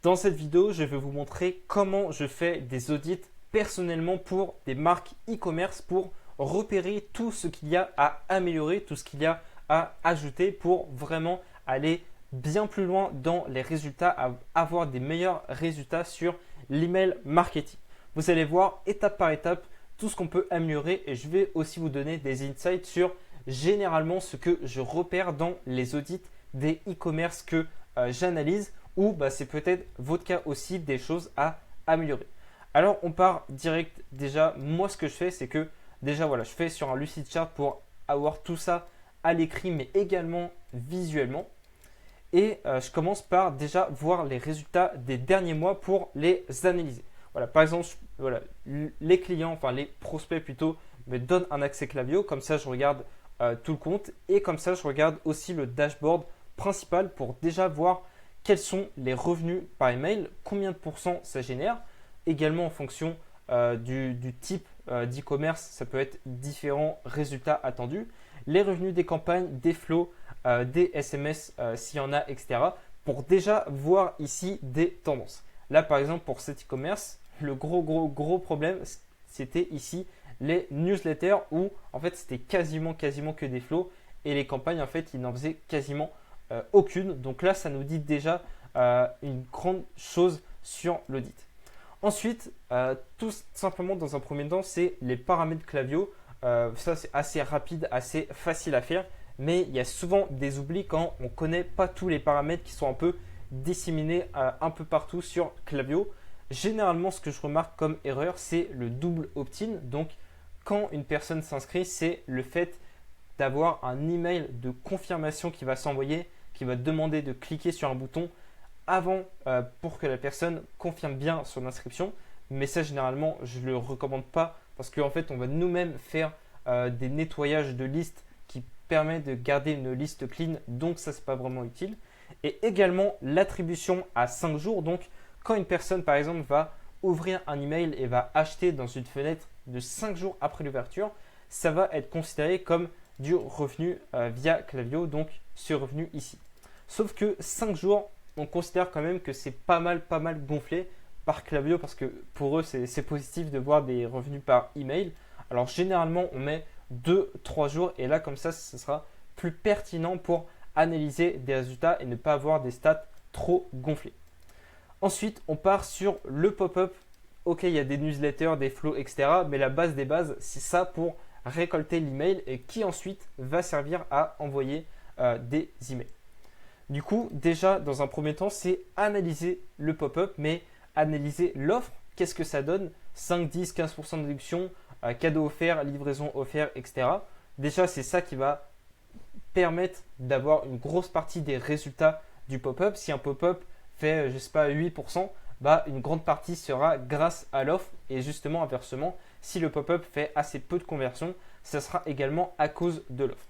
Dans cette vidéo, je vais vous montrer comment je fais des audits personnellement pour des marques e-commerce pour repérer tout ce qu'il y a à améliorer, tout ce qu'il y a à ajouter pour vraiment aller bien plus loin dans les résultats, avoir des meilleurs résultats sur l'email marketing. Vous allez voir étape par étape tout ce qu'on peut améliorer et je vais aussi vous donner des insights sur généralement ce que je repère dans les audits des e-commerce que j'analyse ou c'est peut-être votre cas aussi des choses à améliorer. Alors on part direct. Déjà, moi ce que je fais c'est que déjà voilà, je fais sur un Lucidchart pour avoir tout ça à l'écrit mais également visuellement. Et je commence par déjà voir les résultats des derniers mois pour les analyser. Voilà, par exemple, voilà, les clients, enfin les prospects plutôt, me donnent un accès Klaviyo. Comme ça, je regarde tout le compte et comme ça, je regarde aussi le dashboard principal pour déjà voir quels sont les revenus par email, combien de pourcents ça génère. Également en fonction du type d'e-commerce, ça peut être différents résultats attendus. Les revenus des campagnes, des flows, des SMS s'il y en a, etc. Pour déjà voir ici des tendances. Là, par exemple, pour cet e-commerce, le gros problème, c'était ici les newsletters où en fait c'était quasiment que des flows et les campagnes en fait ils n'en faisaient quasiment aucune. Donc là, ça nous dit déjà une grande chose sur l'audit. Ensuite, tout simplement dans un premier temps, c'est les paramètres Klaviyo. Ça, c'est assez rapide, assez facile à faire, mais il y a souvent des oublis quand on ne connaît pas tous les paramètres qui sont un peu disséminés un peu partout sur Klaviyo. Généralement, ce que je remarque comme erreur, c'est le double opt-in. Donc, quand une personne s'inscrit, c'est le fait d'avoir un email de confirmation qui va s'envoyer, qui va demander de cliquer sur un bouton avant pour que la personne confirme bien son inscription. Mais ça, généralement, je ne le recommande pas parce qu'en fait, on va nous-mêmes faire des nettoyages de listes qui permettent de garder une liste clean. Donc, ça, ce n'est pas vraiment utile. Et également, l'attribution à 5 jours. Donc, quand une personne, par exemple, va ouvrir un email et va acheter dans une fenêtre de 5 jours après l'ouverture, ça va être considéré comme du revenu via Klaviyo, donc ce revenu ici. Sauf que 5 jours, on considère quand même que c'est pas mal gonflé par Klaviyo parce que pour eux, c'est positif de voir des revenus par email. Alors généralement, on met 2-3 jours et là, comme ça, ce sera plus pertinent pour analyser des résultats et ne pas avoir des stats trop gonflés. Ensuite, on part sur le pop-up. Ok, il y a des newsletters, des flows, etc. Mais la base des bases, c'est ça pour récolter l'email et qui ensuite va servir à envoyer des emails. Du coup, déjà, dans un premier temps, c'est analyser le pop-up, mais analyser l'offre. Qu'est-ce que ça donne? 5, 10, 15% de réduction, cadeau offert, livraison offert, etc. Déjà, c'est ça qui va permettre d'avoir une grosse partie des résultats du pop-up. Si un pop-up fait, je sais pas, 8%, une grande partie sera grâce à l'offre. Et justement, inversement, si le pop-up fait assez peu de conversion, ça sera également à cause de l'offre.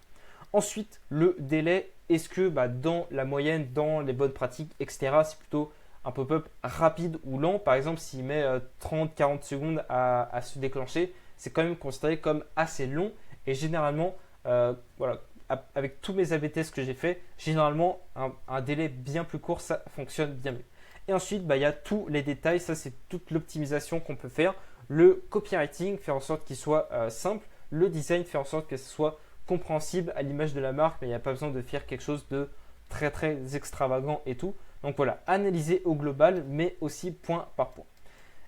Ensuite, le délai, est-ce que dans la moyenne, dans les bonnes pratiques, etc., c'est plutôt un pop-up rapide ou lent? Par exemple, s'il met 30-40 secondes à se déclencher, c'est quand même considéré comme assez long. Et généralement, voilà, avec tous mes AB tests que j'ai fait, généralement, un délai bien plus court, ça fonctionne bien mieux. Et ensuite, il y a tous les détails. Ça, c'est toute l'optimisation qu'on peut faire. Le copywriting, faire en sorte qu'il soit simple. Le design, faire en sorte que ce soit compréhensible à l'image de la marque, mais il n'y a pas besoin de faire quelque chose de très extravagant et tout. Donc voilà, analyser au global, mais aussi point par point.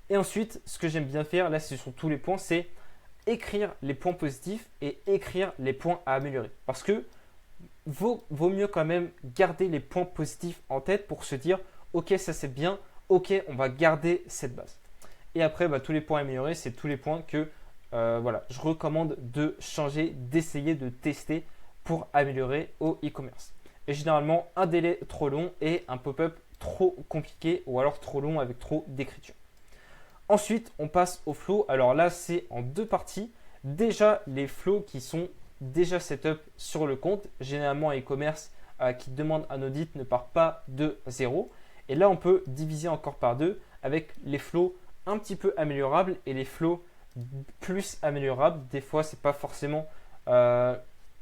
Et ensuite, ce que j'aime bien faire, là c'est sur tous les points, c'est écrire les points positifs et écrire les points à améliorer. Parce que vaut mieux quand même garder les points positifs en tête pour se dire ok, ça c'est bien, ok, on va garder cette base. Et après, tous les points améliorés, c'est tous les points que je recommande de changer, d'essayer de tester pour améliorer au e-commerce. Et généralement, un délai trop long et un pop-up trop compliqué ou alors trop long avec trop d'écriture. Ensuite, on passe au flow. Alors là, c'est en deux parties. Déjà, les flows qui sont déjà setup sur le compte. Généralement, un e-commerce qui demande un audit ne part pas de zéro. Et là, on peut diviser encore par deux avec les flows un petit peu améliorables et les flows plus améliorables. Des fois, ce n'est pas forcément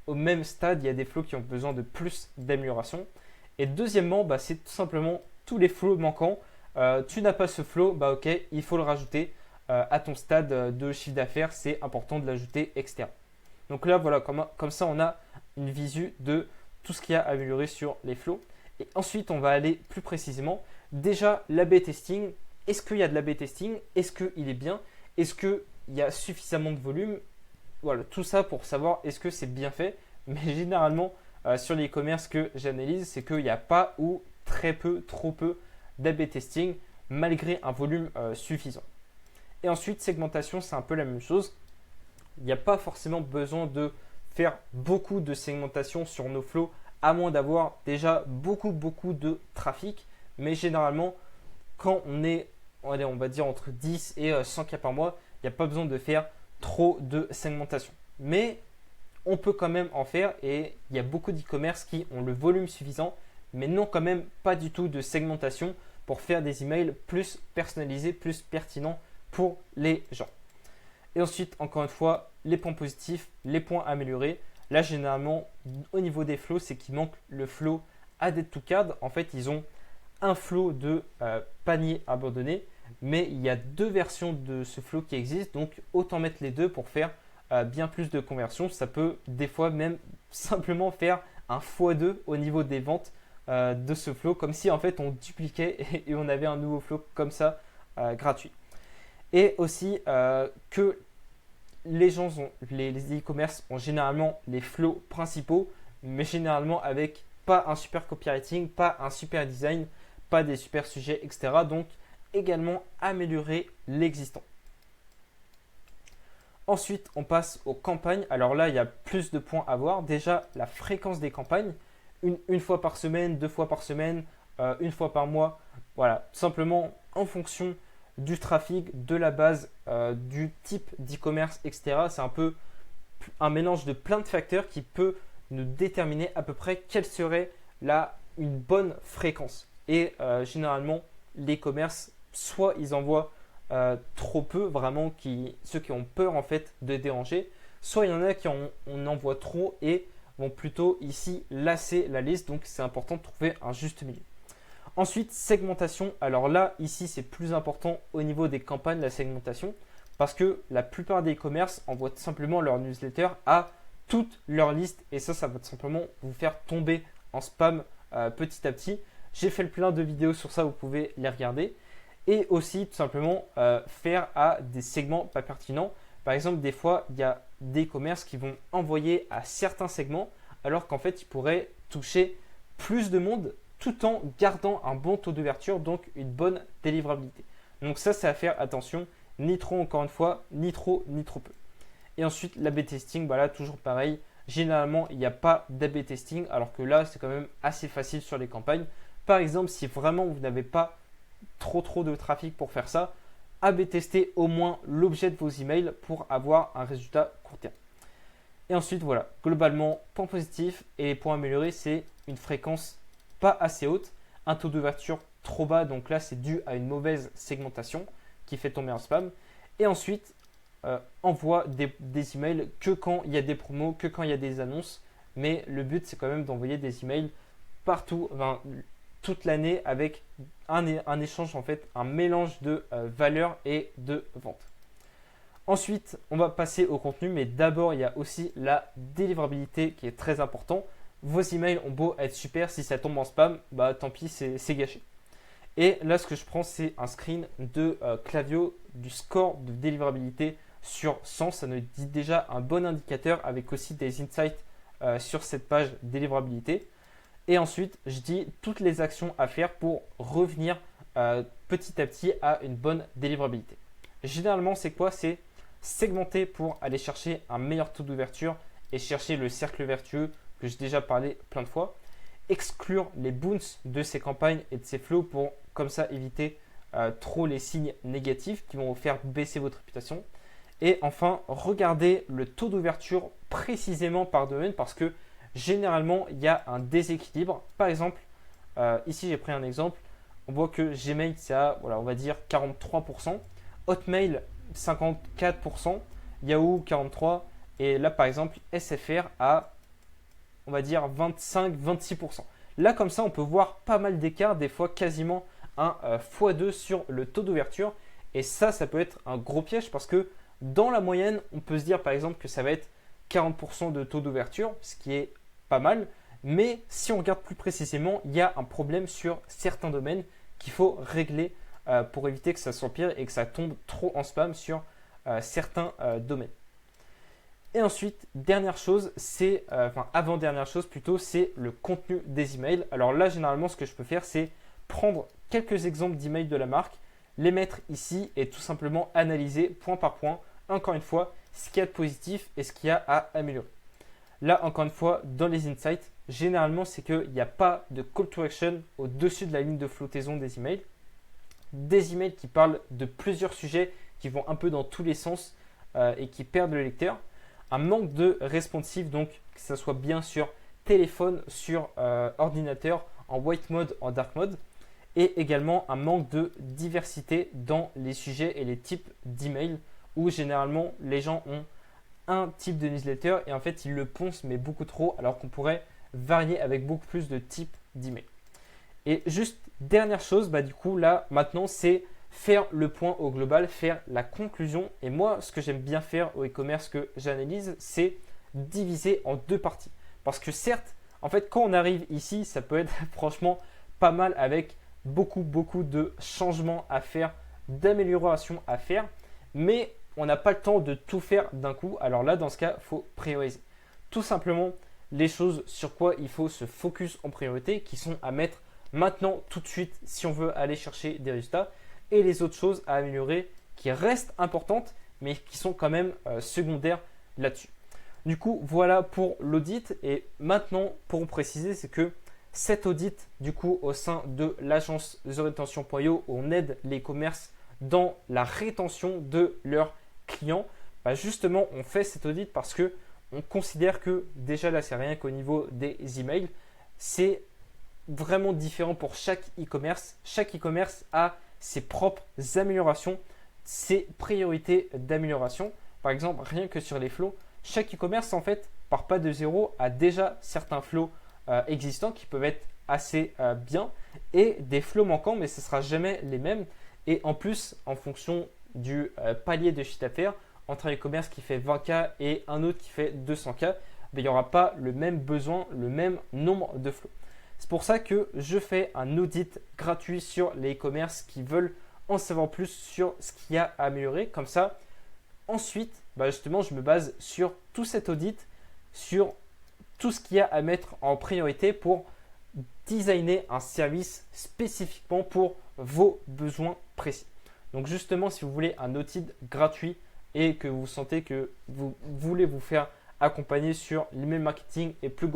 au même stade. Il y a des flows qui ont besoin de plus d'amélioration. Et deuxièmement, c'est tout simplement tous les flows manquants Tu n'as pas ce flow, bah ok, il faut le rajouter à ton stade de chiffre d'affaires, c'est important de l'ajouter, etc. Donc là, voilà, comme ça, on a une visu de tout ce qu'il y a à améliorer sur les flows. Et ensuite, on va aller plus précisément. Déjà, l'A/B testing. Est-ce qu'il y a de l'A/B testing? Est-ce qu'il est bien? Est-ce qu'il y a suffisamment de volume? Voilà, tout ça pour savoir est-ce que c'est bien fait. Mais généralement, sur les e-commerce que j'analyse, c'est qu'il n'y a pas ou très peu, trop peu d'A/B testing malgré un volume suffisant. Et ensuite, segmentation, c'est un peu la même chose. Il n'y a pas forcément besoin de faire beaucoup de segmentation sur nos flows, à moins d'avoir déjà beaucoup de trafic. Mais généralement, quand on est, allez, on va dire entre 10 et 100 cas par mois, il n'y a pas besoin de faire trop de segmentation. Mais on peut quand même en faire et il y a beaucoup d'e-commerce qui ont le volume suffisant, mais n'ont quand même pas du tout de segmentation pour faire des emails plus personnalisés, plus pertinents pour les gens. Et ensuite, encore une fois, les points positifs, les points améliorés. Là, généralement, au niveau des flows, c'est qu'il manque le flow added to cart. En fait, ils ont un flow de panier abandonné, mais il y a deux versions de ce flow qui existent. Donc, autant mettre les deux pour faire bien plus de conversions. Ça peut des fois même simplement faire un x2 au niveau des ventes de ce flow, comme si en fait on dupliquait et on avait un nouveau flow comme ça gratuit. Et aussi que les gens les e-commerce ont généralement les flows principaux, mais généralement avec pas un super copywriting, pas un super design, pas des super sujets, etc. Donc également améliorer l'existant. Ensuite, on passe aux campagnes. Alors là, il y a plus de points à voir. Déjà, la fréquence des campagnes, une fois par semaine, 2 fois par semaine, une fois par mois. Voilà, simplement en fonction du trafic, de la base, du type d'e-commerce, etc. C'est un peu un mélange de plein de facteurs qui peut nous déterminer à peu près quelle serait une bonne fréquence. Et généralement, les commerces, soit ils envoient trop peu, vraiment ceux qui ont peur en fait de déranger, soit il y en a qui on envoie trop et vont plutôt ici lasser la liste. Donc c'est important de trouver un juste milieu. Ensuite, segmentation. Alors là, ici, c'est plus important au niveau des campagnes, la segmentation, parce que la plupart des e-commerce envoient tout simplement leur newsletter à toute leur liste et ça va tout simplement vous faire tomber en spam petit à petit. J'ai fait plein de vidéos sur ça, vous pouvez les regarder. Et aussi, tout simplement, faire à des segments pas pertinents. Par exemple, des fois, il y a des e-commerce qui vont envoyer à certains segments, alors qu'en fait, ils pourraient toucher plus de monde tout en gardant un bon taux d'ouverture, donc une bonne délivrabilité. Donc ça, c'est à faire attention, ni trop encore une fois, ni trop peu. Et ensuite, l'A/B testing, voilà, toujours pareil. Généralement, il n'y a pas d'A/B testing, alors que là, c'est quand même assez facile sur les campagnes. Par exemple, si vraiment vous n'avez pas trop de trafic pour faire ça, A/B tester au moins l'objet de vos emails pour avoir un résultat court terme. Et ensuite, voilà, globalement, point positif et point amélioré, c'est une fréquence pas assez haute, un taux d'ouverture trop bas, donc là, c'est dû à une mauvaise segmentation qui fait tomber un spam. Et ensuite, envoie des emails que quand il y a des promos, que quand il y a des annonces. Mais le but, c'est quand même d'envoyer des emails partout, toute l'année avec un échange, en fait, un mélange de valeur et de vente. Ensuite, on va passer au contenu, mais d'abord, il y a aussi la délivrabilité qui est très important. Vos emails ont beau être super, si ça tombe en spam, bah tant pis, c'est gâché. Et là, ce que je prends, c'est un screen de Klaviyo du score de délivrabilité sur 100. Ça nous dit déjà un bon indicateur avec aussi des insights sur cette page délivrabilité. Et ensuite, je dis toutes les actions à faire pour revenir petit à petit à une bonne délivrabilité. Généralement, c'est quoi? C'est segmenter pour aller chercher un meilleur taux d'ouverture et chercher le cercle vertueux que j'ai déjà parlé plein de fois. Exclure les bounce de ces campagnes et de ces flows pour comme ça éviter trop les signes négatifs qui vont vous faire baisser votre réputation. Et enfin, regardez le taux d'ouverture précisément par domaine parce que généralement, il y a un déséquilibre. Par exemple, ici, j'ai pris un exemple. On voit que Gmail, c'est à, voilà, on va dire 43%. Hotmail, 54%. Yahoo, 43%. Et là, par exemple, SFR à, on va dire, 25-26%. Là, comme ça, on peut voir pas mal d'écarts, des fois quasiment un x2 sur le taux d'ouverture. Et ça peut être un gros piège parce que dans la moyenne, on peut se dire par exemple que ça va être 40% de taux d'ouverture, ce qui est pas mal. Mais si on regarde plus précisément, il y a un problème sur certains domaines qu'il faut régler pour éviter que ça s'empire et que ça tombe trop en spam sur certains domaines. Et ensuite, dernière chose, avant-dernière chose plutôt, c'est le contenu des emails. Alors là, généralement, ce que je peux faire, c'est prendre quelques exemples d'emails de la marque, les mettre ici et tout simplement analyser point par point, encore une fois, ce qu'il y a de positif et ce qu'il y a à améliorer. Là, encore une fois, dans les insights, généralement, c'est qu'il n'y a pas de call to action au-dessus de la ligne de flottaison des emails. Des emails qui parlent de plusieurs sujets, qui vont un peu dans tous les sens et qui perdent le lecteur. Un manque de responsive, donc que ce soit bien sur téléphone, sur ordinateur, en white mode, en dark mode. Et également un manque de diversité dans les sujets et les types d'emails où généralement les gens ont un type de newsletter et en fait ils le poncent mais beaucoup trop alors qu'on pourrait varier avec beaucoup plus de types d'emails. Et juste dernière chose, du coup là maintenant c'est faire le point au global, faire la conclusion. Et moi ce que j'aime bien faire au e-commerce que j'analyse, c'est diviser en deux parties. Parce que certes, en fait quand on arrive ici, ça peut être franchement pas mal avec beaucoup de changements à faire, d'améliorations à faire, mais on n'a pas le temps de tout faire d'un coup. Alors là, dans ce cas, il faut prioriser. Tout simplement, les choses sur quoi il faut se focus en priorité, qui sont à mettre maintenant, tout de suite, si on veut aller chercher des résultats, et les autres choses à améliorer qui restent importantes, mais qui sont quand même secondaires là-dessus. Du coup, voilà pour l'audit. Et maintenant, pour vous préciser, c'est que cet audit, du coup, au sein de l'agence TheRetention.io, on aide les commerces dans la rétention de leurs clients. Justement, on fait cet audit parce que on considère que déjà là, c'est rien qu'au niveau des emails, c'est vraiment différent pour chaque e-commerce. Chaque e-commerce a ses propres améliorations, ses priorités d'amélioration. Par exemple, rien que sur les flows, chaque e-commerce en fait part pas de zéro, a déjà certains flows existants qui peuvent être assez bien et des flows manquants, mais ce ne sera jamais les mêmes. Et en plus, en fonction du palier de chiffre d'affaires, entre un e-commerce qui fait 20K et un autre qui fait 200K, il n'y aura pas le même besoin, le même nombre de flows. C'est pour ça que je fais un audit gratuit sur les e-commerce qui veulent en savoir plus sur ce qu'il y a à améliorer. Comme ça, ensuite, justement, je me base sur tout cet audit, sur tout ce qu'il y a à mettre en priorité pour designer un service spécifiquement pour vos besoins précis. Donc justement, si vous voulez un audit gratuit et que vous sentez que vous voulez vous faire accompagner sur l'email marketing et plus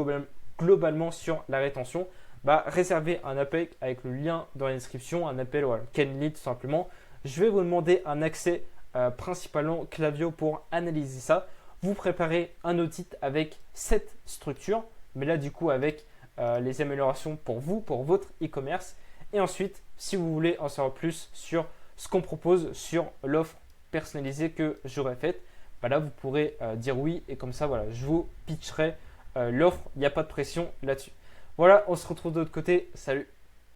globalement sur la rétention, réservez un appel avec le lien dans la description, un appel Kenlead tout simplement. Je vais vous demander un accès principalement Klaviyo pour analyser ça. Vous préparez un audit avec cette structure, mais là du coup avec les améliorations pour vous, pour votre e-commerce. Et ensuite, si vous voulez en savoir plus sur ce qu'on propose sur l'offre personnalisée que j'aurais faite, là vous pourrez dire oui et comme ça je vous pitcherai l'offre. Il n'y a pas de pression là-dessus. Voilà, on se retrouve de l'autre côté. Salut!